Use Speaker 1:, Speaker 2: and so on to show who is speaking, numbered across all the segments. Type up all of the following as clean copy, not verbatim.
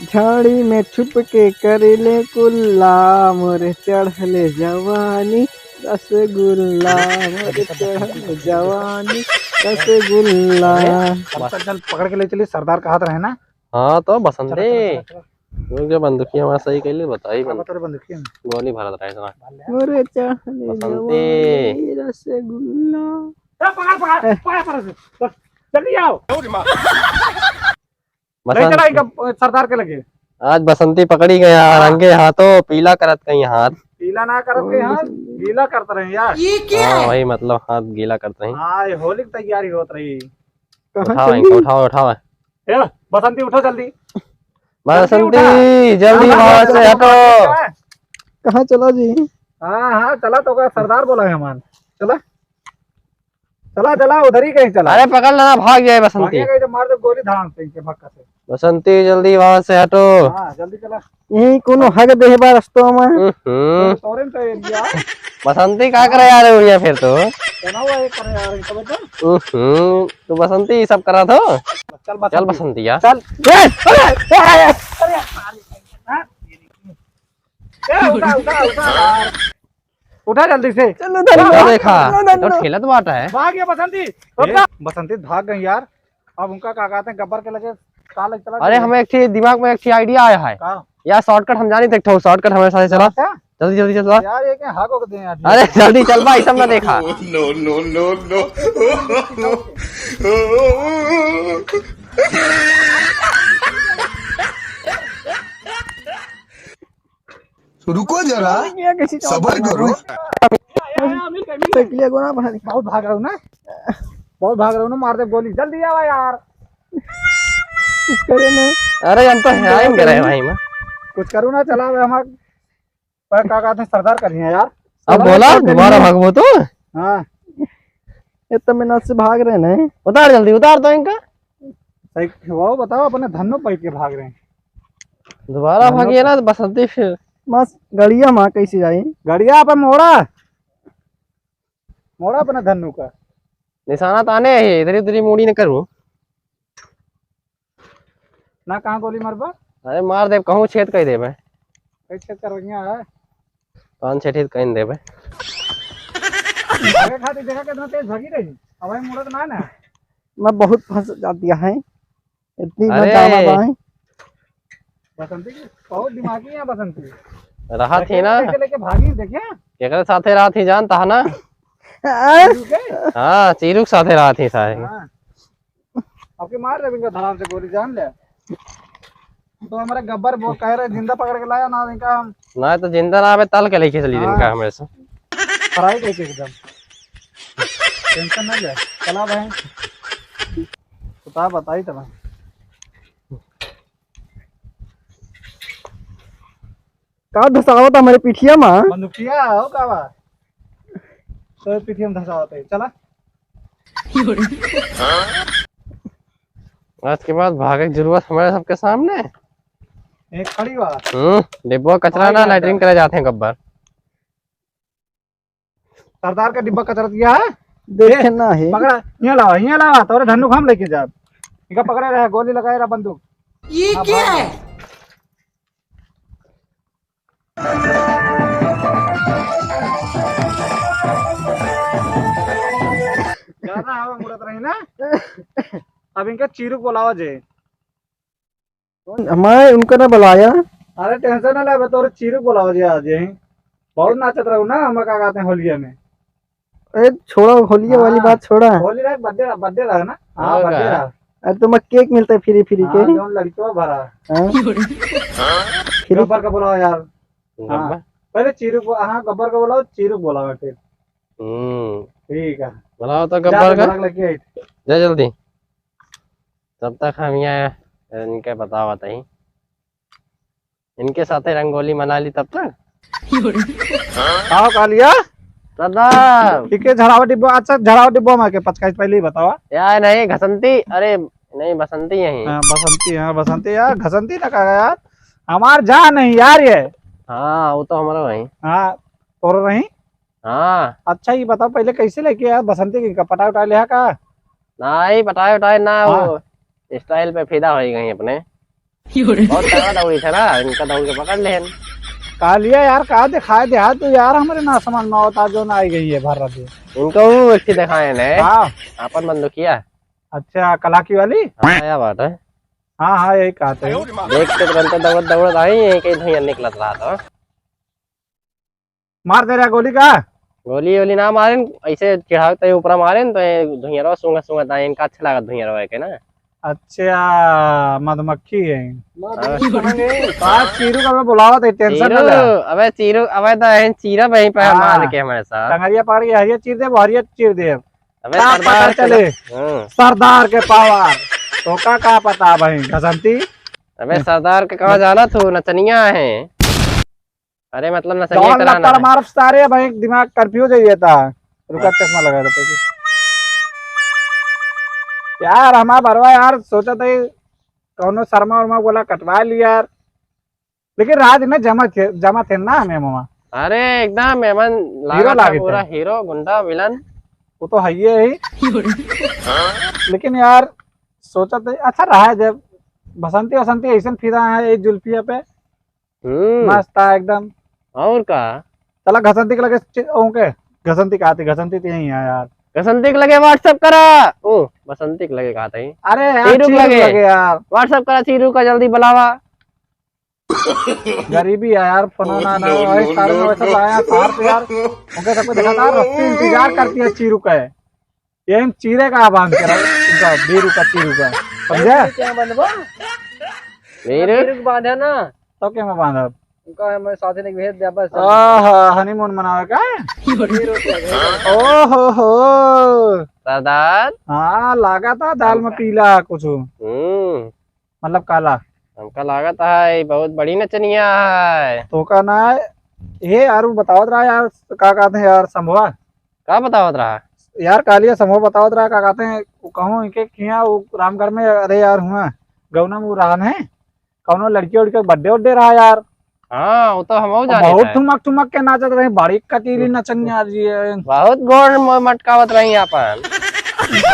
Speaker 1: झाड़ी में छुप के करेले कुल्ला मोरे चढ़ले जवानी रसगुल्ला मोरे चढ़ले जवानी रसगुल्ला।
Speaker 2: चल चल पकड़ के ले चली, सरदार का हाथ रहे ना।
Speaker 3: हाँ तो
Speaker 2: चलो
Speaker 3: बसंती
Speaker 2: चलो चलो
Speaker 3: जो बंदूकिया हमारा सही कैले बताई
Speaker 2: चलो तेरे बंदूक में
Speaker 3: गोली भरत रहे इतना
Speaker 1: मोरे चढ़ले
Speaker 3: बसंती
Speaker 1: जवानी रसगुल्ला।
Speaker 2: पकड़ पकड़ पकड़ पकड़ जल्दी आओ। ले
Speaker 3: बसंत
Speaker 2: चला इनका सरदार के लगे।
Speaker 3: आज बसंती पकड़ी गया रंगे हाथों पीला करत कहीं हाथ।
Speaker 2: गीला ना करत के हाथ गीला करते रहे यार।
Speaker 3: ये क्या है? वही मतलब हाथ गीला करते हैं।
Speaker 2: हाँ ये होली की तैयारी होत रही।
Speaker 3: उठाओ इनको उठाओ उठाओ।
Speaker 2: ए बसंती उठो जल्दी।
Speaker 3: बसंती जल्दी वहां से हटो।
Speaker 1: कहाँ चला जी?
Speaker 2: हाँ हाँ चला तो का सरदार बोला है हमान। चला चला चला उधर ही कहीं चला।
Speaker 3: अरे पकड़ लेना भाग जाए बसंती।
Speaker 2: भागेगा तो मार दे गोली धाम से इनके भक्का से।
Speaker 3: बसंती जल्दी वहां से हटो।
Speaker 2: हाँ जल्दी चला।
Speaker 1: यही कोनो हग देहबा रस्तों में।
Speaker 2: तोरे में तो एरिया
Speaker 3: बसंती क्या करे यार हुई फिर तो
Speaker 2: बना हुआ है करे यार इनका बच्चा।
Speaker 3: तो बसंती सब करा था।
Speaker 2: चल
Speaker 3: बसंती यार
Speaker 2: चल उठा उठा उठा उठा जल्दी से।
Speaker 1: चलो
Speaker 3: तो देखा तो खेलत बाटा है।
Speaker 2: भाग गया बसंती। बसंती भाग गई यार। अब उनका क्या कहते हैं गब्बर के लगे काल चला।
Speaker 3: अरे हमें एक चीज दिमाग में एक चीज आइडिया आया है यार। शॉर्टकट हम जानी थे शॉर्टकट हमारे साथ चला। जल्दी जल्दी चल
Speaker 2: यार ये क्या हाको दे यार।
Speaker 3: अरे जल्दी चल भाई सब ना देखा।
Speaker 4: नो नो नो नो रुको जरा सबर करो।
Speaker 2: बहुत भाग रहा हूँ ना। बहुत भाग रहा हूँ ना। मार दे गोली जल्दी आवा यार।
Speaker 1: कुछ करे ना।
Speaker 3: अरे हम तो है करे भाई में
Speaker 2: कुछ करूँ ना चला हमारे क्या कहते हैं सरदार करिए यार।
Speaker 3: अब बोला दोबारा भागवो तो।
Speaker 2: हाँ
Speaker 1: ये तो मैं से भाग रहे हैं।
Speaker 3: उतार जल्दी उतार तो इनका।
Speaker 2: सही वो बताओ अपने धन्नो पैठ के भाग रहे हैं।
Speaker 3: दोबारा भागिए ना बसंती फिर
Speaker 1: बस गड़िया माँ कैसे जाए?
Speaker 2: गड़िया पे मोड़ा मोड़ा अपने धन्नो का
Speaker 3: निशाना ताने है इधर उधर मुड़ी न करूं
Speaker 2: ना। कहाँ गोली मारबा?
Speaker 3: अरे मार दे कहूँ छेद कह देबे।
Speaker 2: कैसे कर है
Speaker 3: कान छेद कह देबे।
Speaker 2: आगे खाती देखा कितना तेज भागी रही। अब भाई मुड़त ना ना।
Speaker 1: मैं बहुत फंस जाती है इतनी
Speaker 3: अरे
Speaker 2: बसंती की बहुत दिमागी है बसंती।
Speaker 3: रहा थी ना
Speaker 2: लेके भागी देखिए
Speaker 3: केकर साथे रहा थी जानता है ना। हाँ चीरू के साथे रहा थी सारे।
Speaker 2: आपके मार दे इनका धड़ाम से गोली जान ले। तो हमारे गब्बर वो कह रहे जिंदा पकड़ के लाया ना इनका हम
Speaker 3: ना तो जिंदा ना तल के लेके चली इनका हमें से
Speaker 2: फ्राई करके एकदम टेंशन ना ले। चला भाई बता बताई तब
Speaker 1: का धसावत हमारे पीठिया माँ।
Speaker 2: बंदूकिया हो कावा तो पीठी में धसा होता है। चला
Speaker 3: आज के बाद भागे की जरूरत हमारे सबके सामने।
Speaker 2: एक खड़ी हुआ
Speaker 3: डिब्बा कचरा ना लैटरिन करे जाते हैं गब्बर।
Speaker 2: सरदार का डिब्बा कचरा दिया है
Speaker 1: देखना है।
Speaker 2: पकड़ा यहाँ लावा तोरे धन्नु हम लेके जा। इनका पकड़े रहे गोली लगाए रहा बंदूक।
Speaker 4: ये क्या है?
Speaker 2: ज्यादा हवा मुड़त रही ना। अब इनका चीरुक बुलावा जे।
Speaker 1: हमारे उनको ना बुलाया।
Speaker 2: अरे टेंशन ना ले तोरे चीरुक बुलावा जे आज यहीं बहुत नाचत रहू ना। हम का कहते हैं होलिया में।
Speaker 1: अरे छोड़ो होलिया वाली बात छोड़ा।
Speaker 2: होली रहा बर्थडे रहा ना। हाँ बर्थडे रहा।
Speaker 1: अरे तुम्हें केक मिलता है फ्री फ्री के।
Speaker 2: जोन लड़कियों भरा
Speaker 1: फ्री
Speaker 2: गब्बर का बुलाओ यार।
Speaker 3: गब्बर
Speaker 2: पहले चीरुक हाँ गब्बर का बुलाओ चीरुक बुलाओ फिर ठीक है।
Speaker 3: बुलाओ तो गब्बर का
Speaker 2: लेके आई
Speaker 3: जा जल्दी। तब तक हम यहाँ इनके बताओ बताई इनके साथ रंगोली मना ली तब तक।
Speaker 2: आओ कालिया
Speaker 3: सरदार
Speaker 2: ठीक है। झड़ावा डिब्बा अच्छा झड़ावा डिब्बा में के पचकाई पहले ही बतावा
Speaker 3: यार नहीं घसंती। अरे नहीं बसंती यही।
Speaker 2: बसंती हाँ बसंती यार घसंती ना कहा यार। हमार जा नहीं यार ये।
Speaker 3: हाँ वो तो हमारा वही।
Speaker 2: हाँ तोड़ रही।
Speaker 3: हाँ
Speaker 2: अच्छा ये बताओ पहले कैसे लेके आया बसंती की पटा उठा लिया का।
Speaker 3: नहीं पटाए उठाए ना वो स्टाइल पे फिदा हो गई अपने। बहुत तगड़ा दौड़ी थे ना, इनका दौड़ के पकड़ ले।
Speaker 2: कहा लिया यार, कहा दिखाए दे तो यार, हमारे ना समझ में होता जो ना आई गई है भर रही।
Speaker 3: इनको वो व्यक्ति दिखाए ने
Speaker 2: हाँ
Speaker 3: अपन बंदूकिया।
Speaker 2: अच्छा, कलाकी वाली।
Speaker 3: हाँ क्या बात है।
Speaker 2: हाँ हाँ यही कहा थे।
Speaker 3: देख के तुरंत दौड़ दौड़ आई, यही कहीं धुआं निकलत रहा था।
Speaker 2: मार दे रहा गोली का।
Speaker 3: गोली वोली ना मारे, ऐसे चढ़ाते ऊपर मारे न तो धुइयां सूंघा सूंघा इनका अच्छा लगा धुइयां के ना।
Speaker 2: अच्छा मधुमक्खी है। चीरू का मैं बुलावा थे, टेंशन ना ले।
Speaker 3: अबे चीरू, अबे तो चीरा वहीं पे मार के हमारे साथ।
Speaker 2: टंगरिया पकड़ के हरिया चीर दे, हरिया चीर दे।
Speaker 3: अबे
Speaker 2: सरदार चले, सरदार के पावर तो का पता भाई घसंती।
Speaker 3: अबे सरदार के कहाँ जाना तू, नचनिया है। अरे मतलब नचनिया कराना है।
Speaker 2: मार सारे भाई, दिमाग कर्फ्यू जाइए था। रुका चश्मा लगा दो यार। हमारा भरवा यार सोचा था कौनो शर्मा वर्मा बोला कटवा लिया यार, लेकिन रात में जमा थे ना हमें मामा।
Speaker 3: अरे एकदम मेमन
Speaker 2: हीरो
Speaker 3: लागे पूरा, हीरो गुंडा विलन
Speaker 2: वो तो है ही। लेकिन यार सोचा था अच्छा रहा है, जब बसंती वसंती ऐसा फिरा है एक जुल्फिया पे मस्त था एकदम।
Speaker 3: और का
Speaker 2: चला घसंती के लगे ओके, घसंती का आती, घसंती तो यही है यार।
Speaker 3: बसंती के लगे व्हाट्सएप करा। ओ बसंती के लगे कहा था।
Speaker 2: अरे यार
Speaker 3: चीरू के लगे
Speaker 2: यार
Speaker 3: व्हाट्सएप करा, चीरू का जल्दी बुलावा।
Speaker 2: गरीबी है यार, फोना ना वैसे लाया सार पे यार। उनके सबको देखा था रस्सी इंतजार करती है चीरू का। ये चीरे का बांध के इनका बीरू का, चीरू का समझे।
Speaker 3: क्या बनवा मेरे बांधा ना
Speaker 2: तो क्या मैं बांधा
Speaker 3: उनका, हमारे साथी ने भेज दिया बस।
Speaker 2: हनीमून मनावे का। ओहो हो
Speaker 3: सरदार।
Speaker 2: हाँ लागा था दाल में पीला कुछ, मतलब काला।
Speaker 3: हमका लागत है बहुत बड़ी नचनिया है।
Speaker 2: तो का ना ये यार बतावत रहा यार, का कहते हैं यार संभवा
Speaker 3: क्या बतावत रहा
Speaker 2: यार, कालिया समूह बतावत रहा का कहते हैं कहूँ इनके किया वो रामगढ़ में। अरे यार हुआ गौना में रहन है, कौनो लड़की उड़की बर्थडे उड्डे रहा यार।
Speaker 3: हाँ वो तो हम जाने
Speaker 2: बहुत ठुमक ठुमक के नाचत रहे, बड़ी कटीली नचनिया जी है।
Speaker 3: बहुत गोड़ मटकावत रही अपन।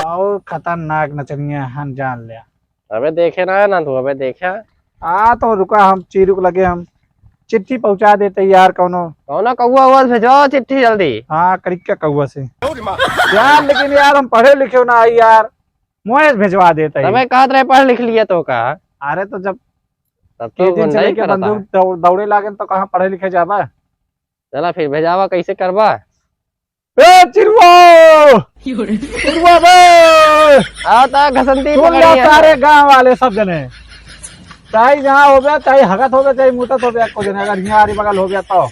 Speaker 2: बहुत खतरनाक नचनिया हम जान लिया।
Speaker 3: अबे देखे ना तू, अबे देखा
Speaker 2: तो रुका, हम चीरू को लगे हम चिट्ठी पहुंचा देते यार कौनो
Speaker 3: कौआ हुआ भेजो चिट्ठी जल्दी।
Speaker 2: हाँ करीब क्या कौआ से यार, लेकिन यार हम पढ़े लिखे ना आई यार, मुझे भेजवा देते।
Speaker 3: अबे कहा रहे पढ़ लिख लिया तो का।
Speaker 2: अरे तो जब
Speaker 3: तब तो
Speaker 2: दिन से लेके बंदूक दौड़े लागे तो कहाँ पढ़े लिखे जावा।
Speaker 3: चला फिर भेजावा कैसे करवा। आता घसंती
Speaker 2: सारे गांव वाले सब जने, चाहे जहाँ हो गया, चाहे हगत हो गया, चाहे मुतत हो गया, कुछ अगर यहाँ आरी बगल हो गया तो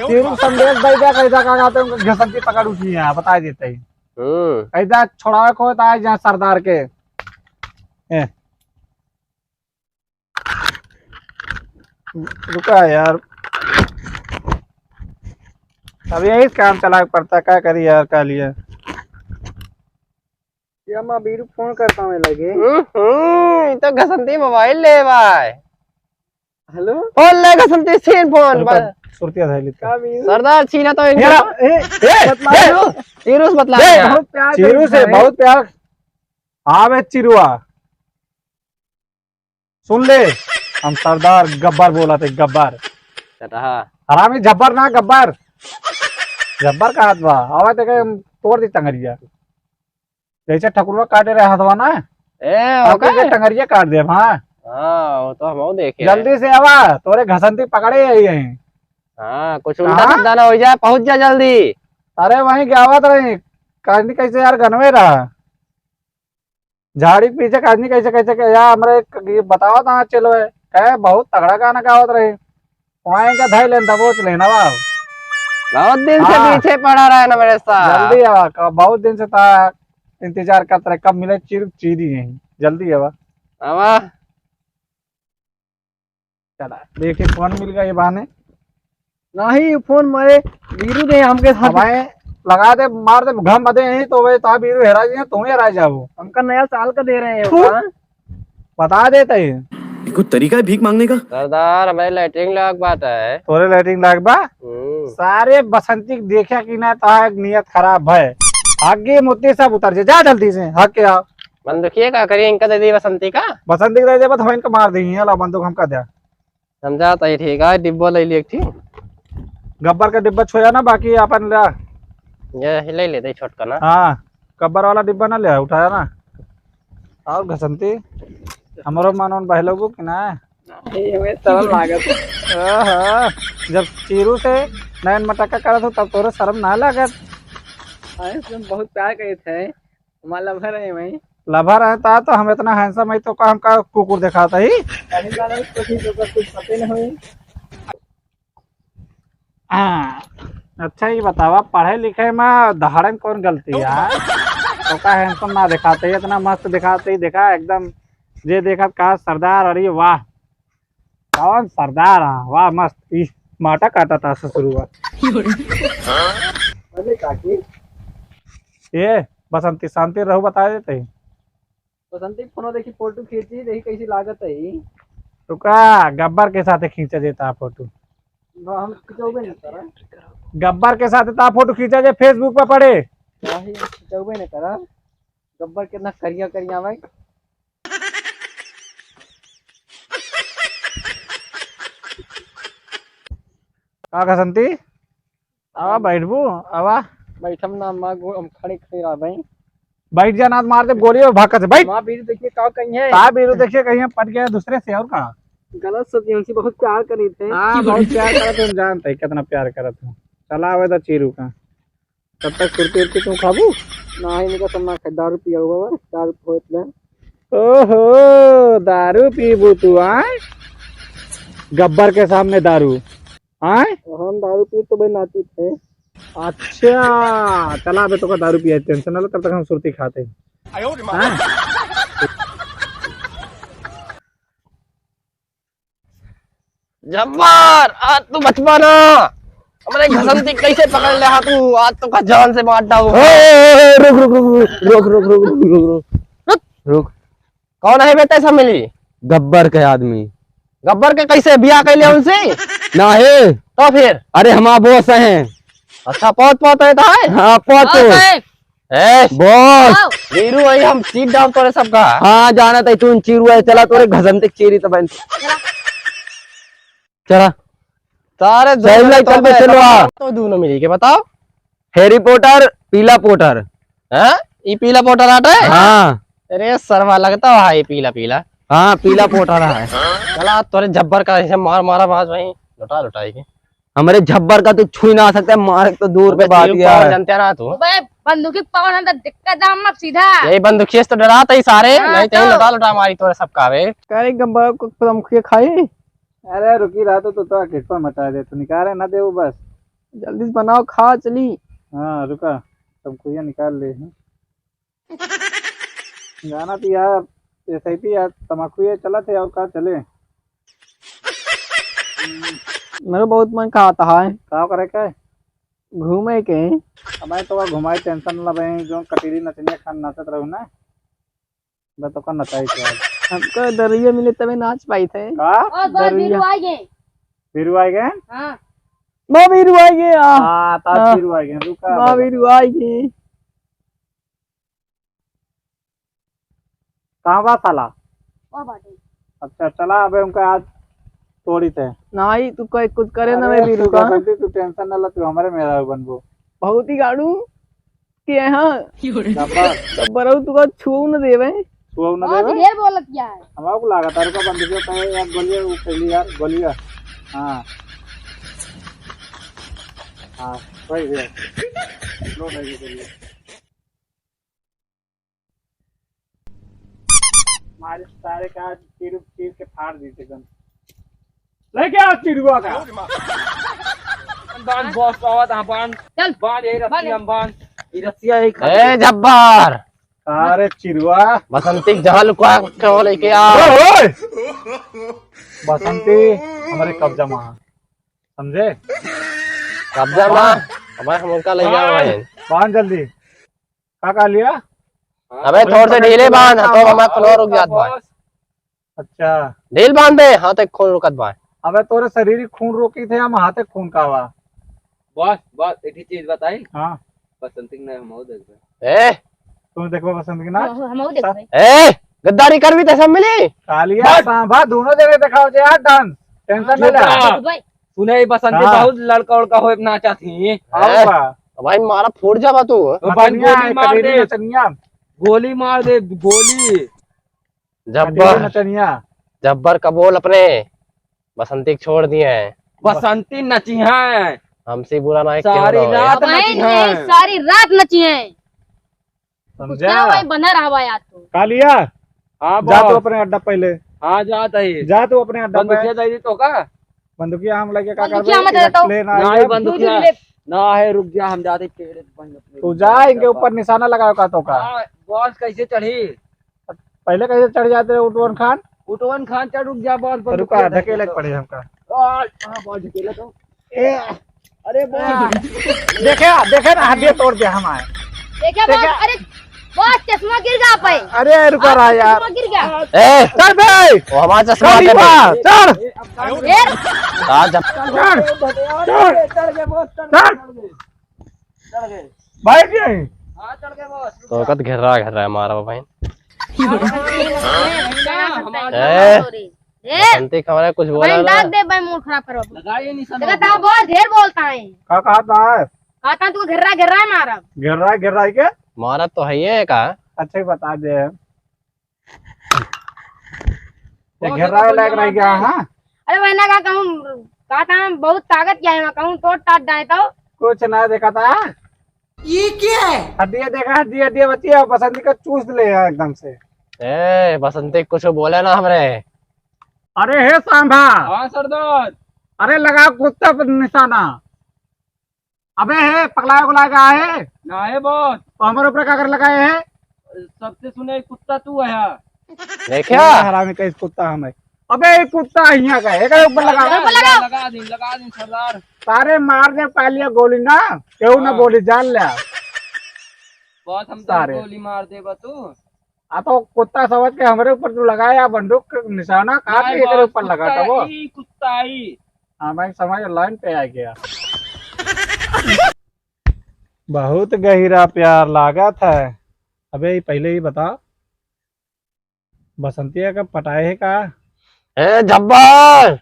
Speaker 2: चीरू संदेश दे दिया कैसा का कहते हैं, घसंती पकड़ उठी है बता देते ही कैसा छोड़ावे को होता है जहाँ सरदार के। रुका यार, अब यही काम चला पड़ता, क्या करी यार का लिया। बीरू फोन करता हूँ लगे।
Speaker 3: तो घसंती मोबाइल ले भाई।
Speaker 2: हेलो
Speaker 3: फोन ले घसंती छीन फोन
Speaker 2: सुरतिया
Speaker 3: सरदार छीना तो चीरू से बतला,
Speaker 2: चीरू से बहुत प्यार। हाँ बे चिरुआ सुन ले, हम सरदार गब्बर बोला थे, गब्बर हरामी जब्बर ना गब्बर, जब्बर का हाथ बा आवा ते तोड़ दी टंगरिया, जैसे ठकुरवा काटे रहे हथवा ना टंगरिया काट दे। हाँ
Speaker 3: वो तो हम देखे।
Speaker 2: जल्दी से आवा, तोरे घसंती पकड़े आई है।
Speaker 3: हाँ कुछ उल्टा ना हो जाए, पहुंच जा जल्दी।
Speaker 2: अरे वहीं गावत रही काटनी कैसे यार, गनवे रहा झाड़ी पीछे काटनी कैसे कैसे यार, हमारे बताओ कहाँ चलो है, कहे बहुत तगड़ा गाना गावत रही वहीं का धै लेना दबोच लेना बाब।
Speaker 3: बहुत दिन से पीछे पड़ा रहा है ना मेरे साथ।
Speaker 2: जल्दी आवा, बहुत दिन से था इंतजार करते रहे कब मिले चीरी नहीं, जल्दी आवा।
Speaker 3: आवा
Speaker 2: चला देखिए फोन मिल गया ये बहाने।
Speaker 1: नहीं फोन मारे वीरू ने हमके
Speaker 2: हमारे लगा दे मार दे घम बदे यही तो वे ता वीरू हेरा जी तुम हेरा जाओ,
Speaker 1: हमका नया साल का दे रहे हैं
Speaker 2: बता देते ही
Speaker 4: कुछ तरीका है भीख मांगने का।
Speaker 3: सरदार हमारे लैटरिंग लाग बात है,
Speaker 2: तोरे लैटरिंग लाग बा सारे बसंती देखा कि ना तो नियत खराब है, आगे मोती सब उतर जा जल्दी से हक के आओ।
Speaker 3: बंदूकिए का करिए इनका दे दी बसंती का।
Speaker 2: बसंती दे देबा तो इनका मार दी है ला बंदूक हमका दे।
Speaker 3: समझाता ही ठीक है, डिब्बो ले लिया थी।
Speaker 2: गब्बर का डिब्बा छोया ना, बाकी अपन ला।
Speaker 3: ये ले लेते छोटका ना।
Speaker 2: हाँ गब्बर वाला डिब्बा ना ले उठाया ना। और घसंती हमारो मानोन भाई लोगों की ना
Speaker 1: हमें शर्म लागत है।
Speaker 2: आहा, जब चीरू से नयन मटका करत हो तब तोरे शर्म ना लागत।
Speaker 1: तुम बहुत प्यार करे थे, हमारा लभर है मैं।
Speaker 2: लभा रहता तो हम इतना हैंडसम है तो का हमका कुकुर दिखाता ही।
Speaker 1: कहीं का नहीं, कुछ पता नहीं हुई।
Speaker 2: हाँ, अच्छा ये बतावा पढ़े लिखे में दहाड़न कौन गलती है? तो का हैंडसम ना दिखाते ही, इतना मस्त दिखाते ही, देखा एकदम जे देखा का सरदार। अरे वाह कौन सरदार है, वाह मस्त। ई माटा काटा था ससुरुआ।
Speaker 1: अरे काकी
Speaker 2: ये बसंती शांति रहू बता देते ही।
Speaker 1: बसंती फोटो देखी, फोटो खींची देखी कैसी लागत है।
Speaker 2: तो का गब्बर के साथ खींचा देता फोटो?
Speaker 1: हम खिंचौबे नहीं करा।
Speaker 2: गब्बर के साथ ता फोटो खींचा जे फेसबुक पे पड़े।
Speaker 1: नहीं खिंचौबे नहीं करा। गब्बर कितना करिया करिया भाई।
Speaker 2: का घसंती आवा बैठबू आवा
Speaker 1: बैठम ना माँ हम खड़े खड़े रह भाई।
Speaker 2: बैठ जा ना मार दे गोली और भाग से बैठ।
Speaker 1: माँ बीरू देखिए का कहीं है।
Speaker 2: का बीरू देखिए कहीं पट गया दूसरे से और का।
Speaker 1: गलत सोची, हमसे बहुत प्यार करी थे।
Speaker 2: हाँ बहुत प्यार करा तुम जानते है कितना प्यार करा तू। चला आवे तो चीरू का तब तक सुरती उरती तू खाबू
Speaker 1: ना ही निका सब ना खाए, दारू पिया हुआ है, दारू होत ले।
Speaker 2: ओहो दारू पीबू तू आए गब्बर के सामने दारू आए।
Speaker 1: हम दारू पी तो भाई नाती थे।
Speaker 2: अच्छा चला अबे तो का दारू पिया टेंशन ना लो, तब तक हम सुरती खाते हैं।
Speaker 3: जब्बार आज तू बचपा ना, हमारे घसंती कैसे पकड़ ले तू, आज तो का जान से मारता हूँ।
Speaker 2: रुक रुक रुक रुक रुक रुक रुक रुक
Speaker 3: रुक, कौन है बेटा ऐसा मिली?
Speaker 4: गब्बर के आदमी
Speaker 3: गब्बर के कैसे बिया कैले उनसे?
Speaker 4: ना है।
Speaker 3: तो फिर
Speaker 4: अरे हमारा बॉस हैं।
Speaker 3: अच्छा पौत पौत रहता है।
Speaker 4: हाँ पोतो बॉस।
Speaker 3: वीरू वही हम सीट डाउन तोरे सबका।
Speaker 4: हाँ जाना था तू चीरू है, चला तोरे घसंती चीरी तो बन चला
Speaker 3: सारे
Speaker 4: सही में चल पे चलवा।
Speaker 3: तो दोनों मिली के बताओ।
Speaker 4: हैरी पॉटर पीला पोटर।
Speaker 3: हैं ये पीला पोटर आटा है?
Speaker 4: हाँ
Speaker 3: अरे सरवा लगता है ये पीला पीला।
Speaker 4: हाँ पीला पोटर है।
Speaker 3: चला तोरे जब्बर का ऐसे मार मारा बाज वही लुटा लुटाएगी।
Speaker 4: हमारे झब्बर का तू छू ना सकता, मार तो दूर पे बात है।
Speaker 3: जानते ना तू
Speaker 5: बंदूकी पावन अंदर दिक्कत दाम मत सीधा।
Speaker 3: यही बंदूकिया से तो डराता ही सारे, नहीं तो लुटा लुटा मारी तोरे सबका वे।
Speaker 1: करे गब्बर को मुखिया खाए।
Speaker 2: अरे रुकी रहा तो किस पर मचा दे तू निकाल रहे ना दे वो बस।
Speaker 1: जल्दी से बनाओ खा चली।
Speaker 2: हाँ रुका तुमको ये निकाल ले जाना तो यार ऐसे ही यार तम्बाकू ये चला थे और कहा चले
Speaker 1: मेरे बहुत मन खाता है
Speaker 2: का करे के
Speaker 1: घूमे के।
Speaker 2: हमारे तो घुमाई टेंशन ला भाई जो कटीरी नचनिया खान नाचत रहू ना मैं तो का नचाई थे आज।
Speaker 1: हमको दरिया मिले तभी नाच पाई थे।
Speaker 2: का
Speaker 5: और बस वीरू आ गए।
Speaker 2: वीरू आ गए।
Speaker 5: हाँ
Speaker 1: माँ वीरू आ गए।
Speaker 2: हाँ ताज वीरू आ गए रुका
Speaker 1: माँ वीरू आ गए।
Speaker 2: कहाँ बा साला?
Speaker 5: और बाटे
Speaker 2: अच्छा चला अबे उनका आज तोड़ी थे।
Speaker 1: नहीं तू कोई कुछ करे ना।
Speaker 2: अरे
Speaker 1: मैं वीरू
Speaker 2: तू
Speaker 1: का
Speaker 2: तू टेंशन ना ला, तू हमारे मेरा बनबो
Speaker 1: बहुत ही गाड़ू के यहाँ
Speaker 2: गब्बर
Speaker 1: तू का छू न देवे।
Speaker 2: छुआ ना
Speaker 5: बहुत
Speaker 2: देवे
Speaker 5: ढेर बोलत क्या है।
Speaker 2: हमारे को लगा तारे का बंदूक का यार गोलियां वो पहली यार गोलियां। हाँ हाँ वही है लो नहीं गोलियां मारे सारे का तीर तीर के फाड़ दी थे गन लेके आ चिड़ुआ का
Speaker 1: बांध बॉस आवाज हां बांध
Speaker 5: चल
Speaker 1: बांध यही रस्सी हम बांध ये रस्सिया एक
Speaker 3: ए जब्बार
Speaker 2: अरे चिड़ुआ
Speaker 3: बसंती जहाँ लुका क्यों लेके आ।
Speaker 2: ओए बसंती हमारे कब्जा में है, समझे?
Speaker 3: कब्जा मां हमारे हम उनका ले जाओ।
Speaker 2: बांध जल्दी का लिया।
Speaker 3: अबे थोड़े से ढीले बांध तो हमारा खून रुक जात बा।
Speaker 2: अच्छा
Speaker 3: ढील बांध दे हाँ तो खून रुकत बा।
Speaker 2: अबे तोरे शरीर खून रोकी थे हम हाथे खून का हुआ।
Speaker 1: बॉस बॉस एक चीज बताई।
Speaker 2: हाँ
Speaker 1: बसंती ने हम देख
Speaker 3: ए
Speaker 2: तुम देखो बसंत की नाच
Speaker 5: हम देखो भाई
Speaker 3: ए गद्दारी कर भी तो सब मिली।
Speaker 2: कालिया सांभा दोनों जगह दिखाओ जे यार डांस टेंशन ले ले
Speaker 5: देखो भाई
Speaker 1: सुने बसंती
Speaker 2: हाँ।
Speaker 1: बहुत लड़का उड़का हो नाचा थी
Speaker 2: आओगा
Speaker 3: भाई मारा फूट जावा तू।
Speaker 2: नचनिया है,
Speaker 1: गोली मार
Speaker 2: कटेरी
Speaker 1: दे
Speaker 2: नचनिया
Speaker 1: गोली मार दे गोली
Speaker 2: कटेरी
Speaker 3: जब्बर
Speaker 2: नचनिया
Speaker 3: जब्बर का बोल अपने बसंती को छोड़ दिए हैं।
Speaker 1: बसंती नची है
Speaker 3: हमसे बुरा ना
Speaker 1: सारी रात
Speaker 5: भाई
Speaker 1: नची है
Speaker 5: सारी रात नची है
Speaker 2: समझा
Speaker 5: भाई बना रहा भाई आज तो
Speaker 2: कालिया
Speaker 1: हाँ
Speaker 2: जा तू
Speaker 1: बॉस
Speaker 2: अपने अड्डा पहले
Speaker 1: हाँ जाता ही
Speaker 2: जा तू अपने अड्डा पे
Speaker 1: बंदूकिया दे दी तो का
Speaker 2: बंदुकिया हम लेके क्या
Speaker 5: बंदूकिया मत
Speaker 2: करबे
Speaker 5: देता हूँ।
Speaker 2: प्लेन
Speaker 1: ना ही
Speaker 2: आएगा
Speaker 1: बंदूकिया ना है रुक जा हम जाते पेड़ बंद अपने।
Speaker 2: तू जा इनके ऊपर निशाना लगाओ का तो का
Speaker 1: हाँ, बॉस कैसे चढ़ी
Speaker 2: पहले कैसे चढ़ जाते रहे उटवन खान
Speaker 1: उटवन खान चढ़ रुक जा बॉस
Speaker 2: तो रुका ढकेले पड़े हमका
Speaker 1: हाँ बॉस ढकेला तो अरे बॉस
Speaker 2: देखे ना हड्डी तोड़ दिया हमारे
Speaker 5: देखा बॉस अरे बॉस चश्मा गिर गया पे
Speaker 2: अरे रुका रहा यार
Speaker 5: चश्मा गिर गया
Speaker 3: ए
Speaker 2: चल भाई
Speaker 3: वो हमारा चश्मा
Speaker 2: काली
Speaker 3: कर
Speaker 2: बा, चल
Speaker 5: फिर
Speaker 1: चढ़ गए बॉस चढ़ गए
Speaker 2: भाई नहीं
Speaker 1: हाँ चढ़ गए बॉस
Speaker 3: तो कद घेर रहा है हमारा भाई।
Speaker 5: सॉरी
Speaker 3: बसंती हमारे कुछ बोला
Speaker 5: भाई
Speaker 3: ना।
Speaker 5: डाक दे भाई मूड खराब करो
Speaker 1: लगाइए निशाना
Speaker 5: देखा था बहुत ढेर बोलता है
Speaker 2: का कहा था
Speaker 5: आता तू घेर रहा है मारा
Speaker 2: गिर रहा है क्या
Speaker 3: मारा तो है ये का।
Speaker 2: अच्छा ही बता दे ये घेर रहा है लग रहा है क्या हाँ
Speaker 5: अरे वही का कहूँ कहा था बहुत ताकत क्या है मैं कहूँ तो टाट डाए तो
Speaker 2: कुछ ना देखा था ये क्या है हड्डियाँ देखा हड्डियाँ बची है बसंती का चूस ले एकदम से
Speaker 3: ए बसंती कुछ बोले ना हमरे।
Speaker 2: अरे हे सांभा
Speaker 1: हाँ सरदार
Speaker 2: अरे लगा कुत्ता पर निशाना अबे है पगलाया को लगा है
Speaker 1: ना है बॉस
Speaker 2: तो हमारे ऊपर क्या कर लगाए है
Speaker 1: सबसे सुने कुत्ता तू है
Speaker 3: देखा
Speaker 2: हरामी का इस कुत्ता हमें अबे ये कुत्ता यहाँ का है एक ऊपर लगा
Speaker 1: लगा दी सरदार
Speaker 2: सारे मार दे पालिया गोली ना क्यों ना बोली जान ले
Speaker 1: बॉस हम तो
Speaker 2: सारे।
Speaker 1: गोली मार दे तू
Speaker 2: आ तो कुत्ता समझ के हमारे ऊपर तू लगाया बंदूक का निशाना काट के तेरे ऊपर लगा था वो
Speaker 1: कुत्ता ही
Speaker 2: हाँ भाई समझ लाइन पे आ गया बहुत गहरा प्यार लागा था अबे ये पहले ही बता बसंतिया का पटाए है का
Speaker 3: ए जब्बर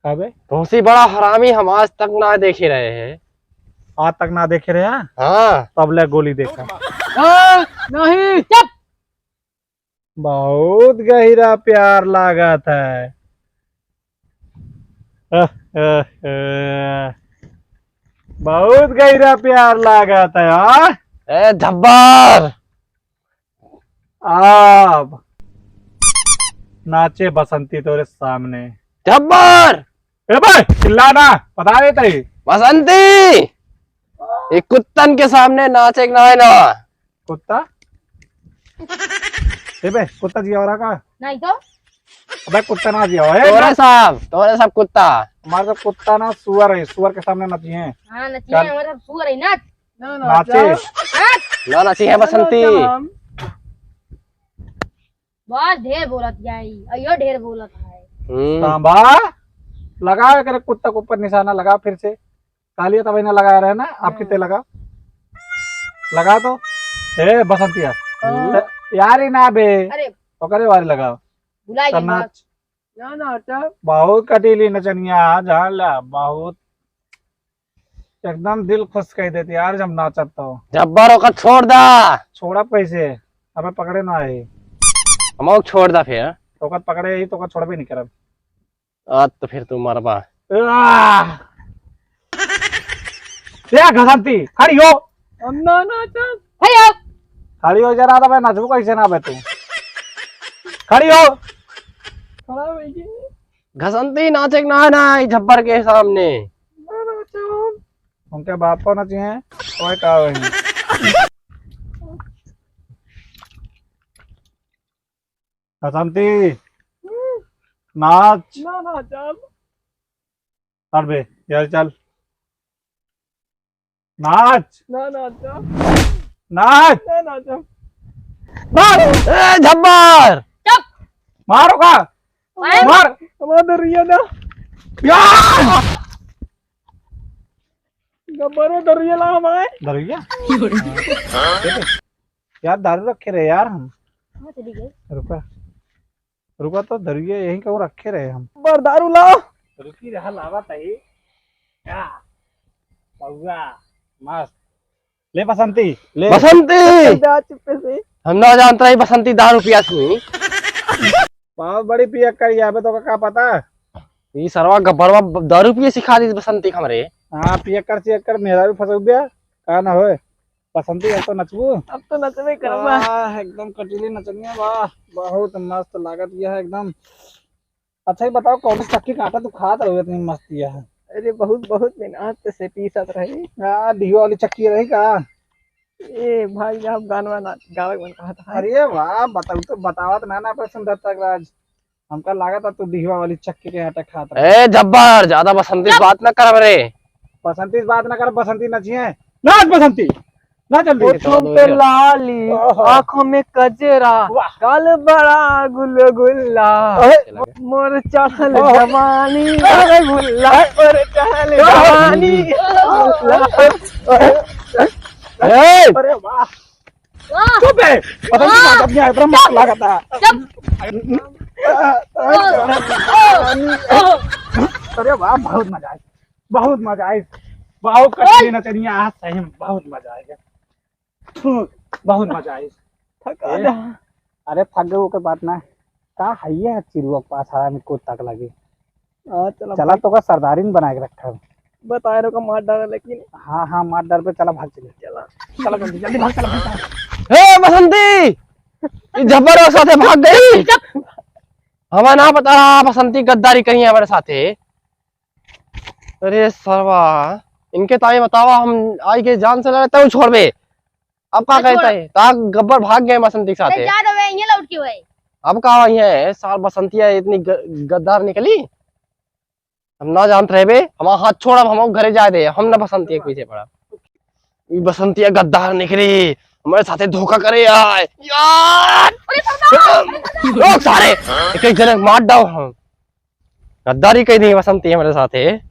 Speaker 2: अबे
Speaker 3: तुमसे बड़ा हरामी हम आज तक ना देख ही रहे हैं।
Speaker 2: आज तक ना देखे रहे हैं
Speaker 3: हाँ
Speaker 2: तब ले गोली देखा
Speaker 1: नहीं
Speaker 5: चुप
Speaker 2: बहुत गहरा प्यार लागा था बहुत गहरा प्यार लागा था हाँ?
Speaker 3: ए जब्बर
Speaker 2: अब नाचे बसंती तोरे सामने
Speaker 3: जब्बर
Speaker 2: ए भाई चिल्लाना बता देते ही
Speaker 3: बसंती एक कुत्तन के सामने नाचे ना है ना।
Speaker 2: कुत्ता ए बे कुत्ता जिया हो रहा का
Speaker 5: नहीं तो
Speaker 2: अबे कुत्ता ना जिया हो
Speaker 3: तोरे सब कुत्ता।
Speaker 2: हमारे तो कुत्ता ना सुअर है सुअर के सामने नची है
Speaker 5: हाँ नचिए मतलब सुअर है नाच
Speaker 2: नाचे
Speaker 5: नाच
Speaker 3: ना नची है बसंती।
Speaker 5: बहुत ढेर बोलत जाई अयो ढेर बोलत है
Speaker 2: सांबा लगा कर कुत्ता के ऊपर निशाना लगा फिर से कालिया तब ना लगाया रहे ना आप कितने लगा तो ए बसंतिया यार ही ना बे
Speaker 5: अरे
Speaker 2: तो करे वारी लगाओ
Speaker 5: भुलाई
Speaker 2: तो
Speaker 5: गई
Speaker 2: नाच
Speaker 1: ना ना
Speaker 2: बहुत कटीली नचनिया जान ला बहुत एकदम दिल खुश कर देती यार जब नाचत तो
Speaker 3: जब्बर का छोड़ दा
Speaker 2: छोड़ा पैसे हमें पकड़े ना आए
Speaker 3: हम छोड़ दा फिर।
Speaker 2: तो पकड़े ही तो छोड़ भी नहीं करब
Speaker 3: आज तो फिर तू मरबा।
Speaker 2: क्या घसंती खड़ी हो
Speaker 1: ना ना चल
Speaker 5: भैया
Speaker 2: खड़ी हो जरा तो मैं नाचू कैसे ना बे तू खड़ी हो
Speaker 1: खड़ा होगी
Speaker 3: घसंती नाचे ना है ना जब्बर के सामने।
Speaker 2: उनके बाप को नची है तो का घसंती नाच
Speaker 1: ना ना चल
Speaker 2: चल बे यार चल नाच
Speaker 1: ना ना चल
Speaker 2: नाच
Speaker 1: ना ना चल
Speaker 3: ए जब्बर
Speaker 5: चुप
Speaker 2: मारो का मार
Speaker 1: हमारा डरिया ना
Speaker 2: यार
Speaker 1: गब्बरो डरिया ला हमारे
Speaker 2: डर गया यार दारू रखे रहे यार हम।
Speaker 5: कहाँ चली गई?
Speaker 2: रुका रुका तो धरिए यहीं कहूँ रखे रहे हम।
Speaker 4: गब्बर दारू लाओ।
Speaker 2: रुकी रहा लावा तही क्या बउआ मस्त ले बसंती ले
Speaker 3: बसंती
Speaker 4: चुप्पे से।
Speaker 3: हम ना जानते रही बसंती दारू पिया थी।
Speaker 2: बहुत बड़ी पिया कर यहाँ पे तो क्या पता।
Speaker 3: ये सरवा गब्बरवा दारू पिए सिखा दी बसंती हमरे।
Speaker 2: हाँ पिया कर मेरा भी फंस गया कहा ना होए बसंती है तो नचबू।
Speaker 4: अब तो नचबे करबा।
Speaker 2: वाह एकदम कटीली नचनिया वाह बहुत मस्त लागत यह है एकदम। अच्छा ही बताओ कौन सी चक्की काटा तू खा रहे हो इतनी मस्ती है।
Speaker 4: अरे बहुत बहुत मेहनत से पीसत रहे।
Speaker 2: यार डीओ वाली चक्की रही का।
Speaker 4: ए भाई आप गानवा ना गावे मन कहा था।
Speaker 2: अरे वाह बताऊ तो बतावत ना पर सुंदरता राज हमका लागत है तू डीवा वाली चक्की के आटा खाता
Speaker 3: ए जब्बर ज्यादा बसंती से बात न कर हमरे।
Speaker 2: बसंती से बात ना कर बसंती नचिए नाच बसंती ना जल्दी
Speaker 4: होठों पे लाली
Speaker 2: ओहो।
Speaker 4: आँखों में कजरा
Speaker 2: वाह।
Speaker 4: गाल बड़ा गुलगुल्ला मोर चढ़ल
Speaker 2: ओहो।
Speaker 4: जवानी अरे गुल्ला मोर चढ़ल जवानी।
Speaker 3: ए
Speaker 2: अरे वाह
Speaker 5: वाह!
Speaker 2: चुप है बसंती का अपने आइब्रो मत लागता अरे वाह बहुत मजा आई बहुत कठिन नचनिया आज सही में बहुत मजा आएगा बहुत मजा आई।
Speaker 4: थका जा।
Speaker 2: अरे थक गए के बात ना का है चिरुआ के पास हरा में कोई तक लगे
Speaker 4: चला
Speaker 2: चला तो का सरदारी बना के रखा है।
Speaker 4: बताए रो का मार डाला लेकिन
Speaker 2: हाँ हाँ मार डर पे चला भाग चले
Speaker 4: चला
Speaker 2: चला जल्दी जल्दी भाग चला
Speaker 3: ए बसंती ये जब्बर और साथे भाग गई। हमें ना पता रहा बसंती गद्दारी करी है हमारे साथे। अरे सरवा इनके ताई बतावा हम आई के जान से लड़ते हुए छोड़ बे। अब का कहता है ता गब्बर भाग गए बसंती के साथे।
Speaker 5: जा रहे ये लौट क्यों है?
Speaker 3: अब का आई है साल बसंतिया इतनी गद्दार निकली। हम ना जानते रहे बे हमारा हाथ छोड़ा हम घरे जाए दे हम ना बसंतिया के पीछे पड़ा। ये बसंतिया गद्दार निकली हमारे साथे धोखा करे यार लोग सारे एक एक जने मार डाओ हम गद्दारी कही नहीं बसंती हमारे साथे।